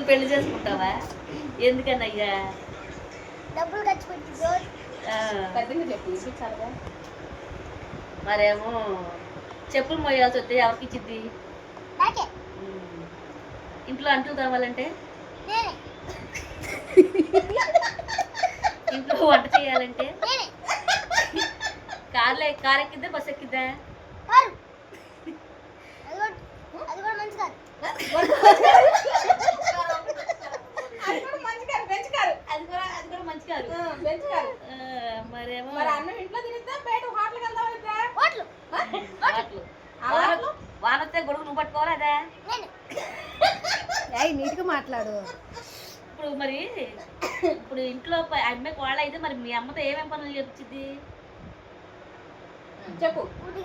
పెళ్లి చేసుకుంటావా? ఎందుకన్నయ్యా? డబ్బులు ఖర్చు పెట్టి చెప్పు. మరేమో చెప్పులు మోయాల్సి వస్తే ఎవరికి ఇచ్చిద్ది? ఇంట్లో అంట్లు తవ్వాలంటే ఇంట్లో వంట చేయాలంటే కార్ ఎక్కిద్దా బస్ ఎక్కిద్దా? మరేమో వానొస్తే గొడుగు నువ్వు పట్టుకోవాలి అదే. నీట్గా మాట్లాడు. ఇప్పుడు మరి ఇప్పుడు ఇంట్లో అమ్మాయి కోళ్ళ అయితే మరి మీ అమ్మతో ఏమేమి పనులు చెప్పింది చెప్పు. ముడ్డు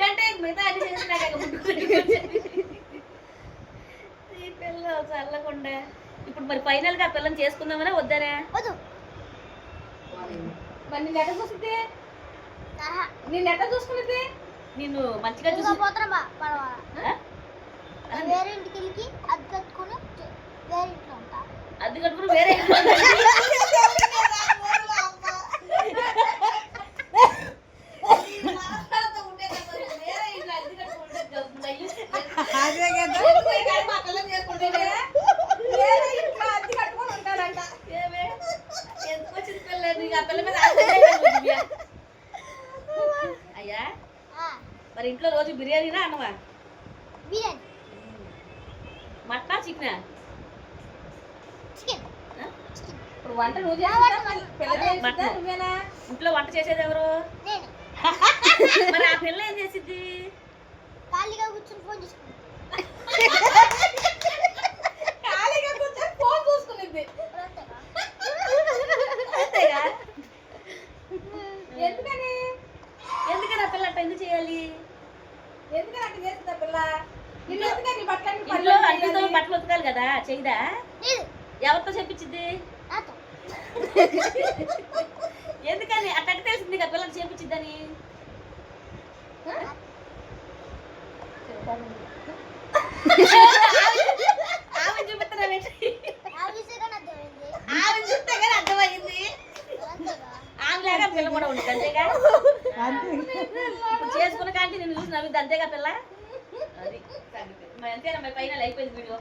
అంటే మిగతా అన్ని చేసినాక ఈ పిల్ల చల్లకుండా. ఇప్పుడు మరి ఫైనల్ గా ఆ పిల్లని చేసుకుందామనే వద్దనే? మరి నిన్ను ఎట్లా చూసింది? నిన్ను ఎట్లా చూసుకునేది? నిన్ను మంచిగా చూసి వేరే ఇంటికి వెళ్ళి అది కట్టుకుని వేరే ఇంట్లో ఉంటా. అది కట్టుకుని వేరే ఇంట్లో అయ్యా. మరి ఇంట్లో రోజు బిర్యానీనా అన్నవా? బిర్యానీ. మటనా చికెనా? చికెన్. ఇప్పుడు వంట నువ్వు నువ్వేనా? ఇంట్లో వంట చేసేది ఎవరు? మరి ఆ పిల్ల ఏం చేసిద్ది? ఖాళీగా కూర్చొని ఫోన్ చూసుకుంది. ఖాళీగా కూర్చొని ఫోన్ చూసుకునేది. అంతేగా? ఎందుకని ఎందుకని ఆ పిల్ల అట్లా ఎందుకు చేయాలి? ఎందుకని అట్లా చేస్తుంది ఆ పిల్ల? బట్టలు ఉతకాలి కదా, చేయదా? ఎవరితో చెప్పించింది? ఎందుకని అట్లా తెలిసింది కదా పిల్లలు చేపించిద్దని? ఆమె చూపిస్తున్నా ఆమె చూస్తే కానీ అర్థమైంది. ఆమె లాగా పిల్ల కూడా ఉంటుంది అంతేగా? ఇప్పుడు చేసుకున్న కానీ నేను చూసి నవ్వింది అంతేగా పిల్ల? అది అంతేనా? ఫైనల్ అయిపోయింది వీడియో.